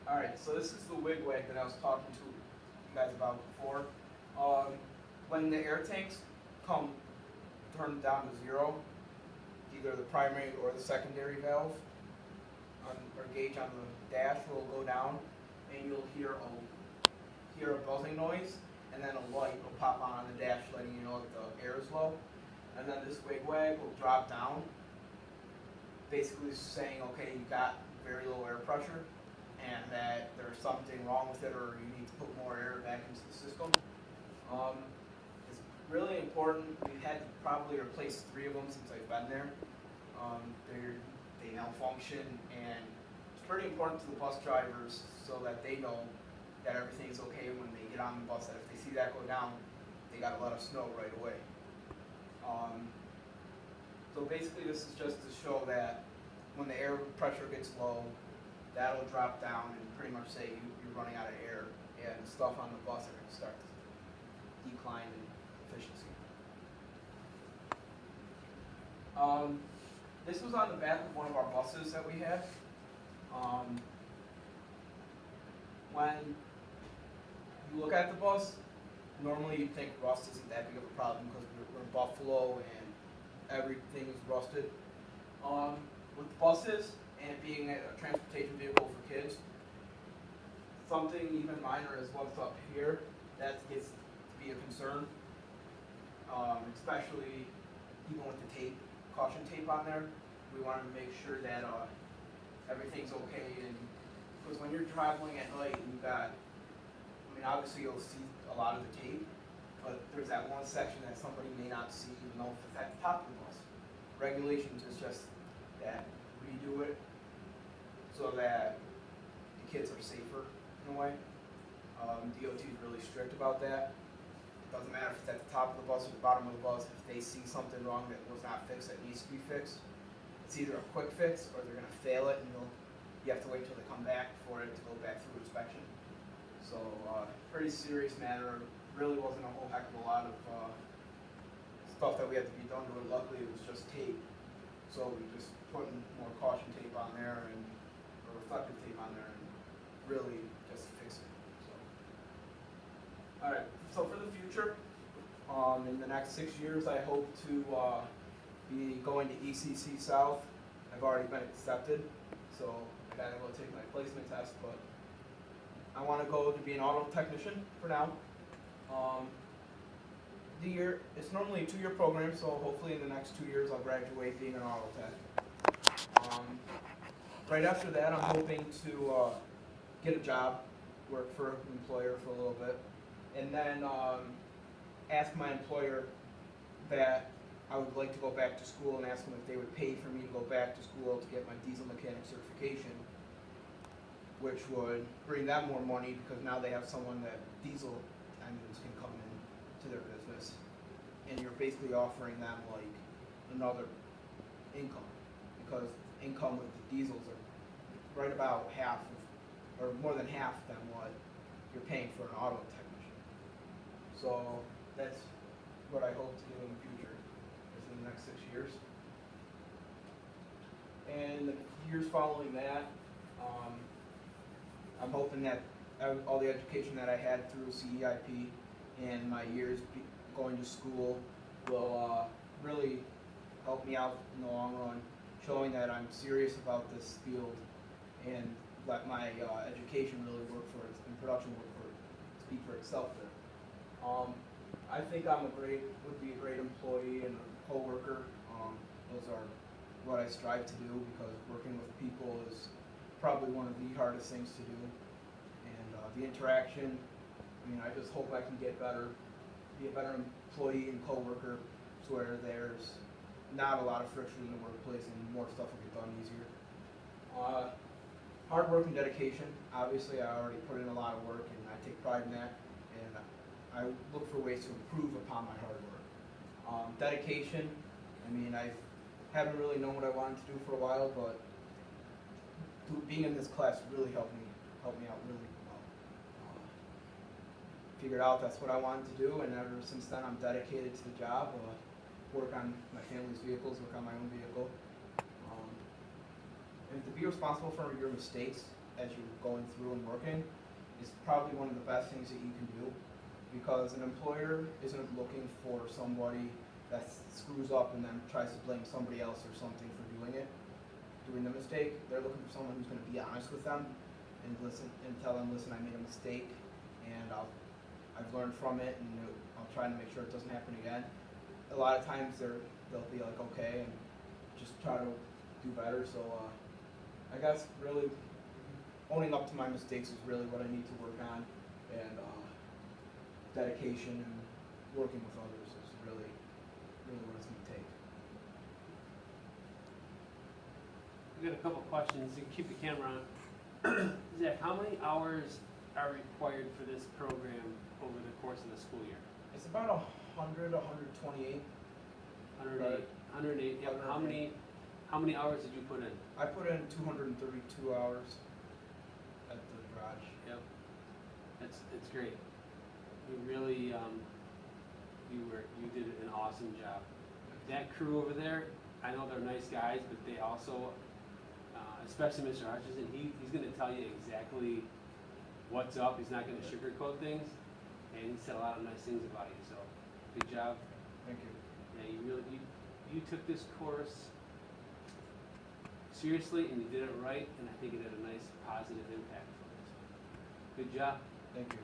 Alright, so this is the wigwag that I was talking to you guys about before. When the air tanks come turned down to zero, either the primary or the secondary valve or gauge on the dash will go down, and you'll hear a buzzing noise, and then a light will pop on the dash letting you know that the air is low. And then this wigwag will drop down, basically saying, okay, you got very low air pressure, and that there's something wrong with it, or you need to put more air back into the system. It's really important. We've had to probably replace 3 of them since I've been there. They malfunction, and it's pretty important to the bus drivers so that they know that everything's okay when they get on the bus, that if they see that go down, they gotta let us know right away. So basically this is just to show that when the air pressure gets low, that'll drop down and pretty much say you're running out of air, and stuff on the bus are going to start to decline in efficiency. This was on the back of one of our buses that we had. When you look at the bus, normally you'd think rust isn't that big of a problem because we're in Buffalo and everything is rusted. With buses and being a transportation vehicle for kids, something even minor as what's up here, that gets to be a concern, especially even with the tape, caution tape on there. We wanted to make sure that everything's okay, and because when you're traveling at night and you've got, I mean, obviously you'll see a lot of the tape, but there's that one section that somebody may not see even though it's at the top of the bus. Regulations is just that redo it so that the kids are safer in a way. DOT is really strict about that. It doesn't matter if it's at the top of the bus or the bottom of the bus. If they see something wrong that was not fixed that needs to be fixed, it's either a quick fix or they're going to fail it, and you have to wait till they come back for it to go back through inspection. So pretty serious matter. Really wasn't a whole heck of a lot of stuff that we had to be done to it. Luckily, it was just tape. So we just put more caution tape on there or reflective tape on there and really just fix it. So, all right. So for the future, in the next 6 years, I hope to be going to ECC South. I've already been accepted, so I gotta go take my placement test, but I want to go to be an auto technician for now. It's normally a 2-year program, so hopefully in the next 2 years I'll graduate being an auto tech. Right after that, I'm hoping to get a job, work for an employer for a little bit, and then ask my employer that I would like to go back to school and ask them if they would pay for me to go back to school to get my diesel mechanic certification, which would bring them more money because now they have someone that diesel engines can come in to their business, and you're basically offering them like another income, because income with the diesels are right about half of, or more than half than what you're paying for an auto technician. So that's what I hope to do in the future, is in the next 6 years. And the years following that, I'm hoping that all the education that I had through CEIP and my years going to school will really help me out in the long run, showing that I'm serious about this field and let my education really work for it, and production speak for itself there. I think would be a great employee and a co-worker. Those are what I strive to do, because working with people is probably one of the hardest things to do. And the interaction, I mean, I just hope I can get better, be a better employee and co-worker, to where there's not a lot of friction in the workplace and more stuff will get done easier. Hard work and dedication. Obviously, I already put in a lot of work, and I take pride in that. And I look for ways to improve upon my hard work. Dedication. I mean, I haven't really known what I wanted to do for a while, but being in this class really helped me out really well. Figured out that's what I wanted to do, and ever since then I'm dedicated to the job. Work on my family's vehicles, work on my own vehicle. And to be responsible for your mistakes as you're going through and working is probably one of the best things that you can do, because an employer isn't looking for somebody that screws up and then tries to blame somebody else or something for doing the mistake. They're looking for someone who's going to be honest with them and listen and tell them, listen, I made a mistake and I've learned from it, and I'll try to make sure it doesn't happen again. A lot of times they'll be like, okay, and just try to do better. So I guess really owning up to my mistakes is really what I need to work on, and dedication and working with others is really what it's going to take. We got a couple questions. You can keep the camera on. Zach, how many hours are required for this program over the course of the school year? It's about 100, 128. 108. 108. Yep. 108. How many hours did you put in? I put in 232 hours at the garage. Yep. It's great. You really you did an awesome job. That crew over there, I know they're nice guys, but they also, especially Mr. Hutchinson, he's going to tell you exactly what's up. He's not going to sugarcoat things, and he said a lot of nice things about you. So, good job. Thank you. Yeah, you took this course seriously, and you did it right, and I think it had a nice positive impact for us. Good job. Thank you.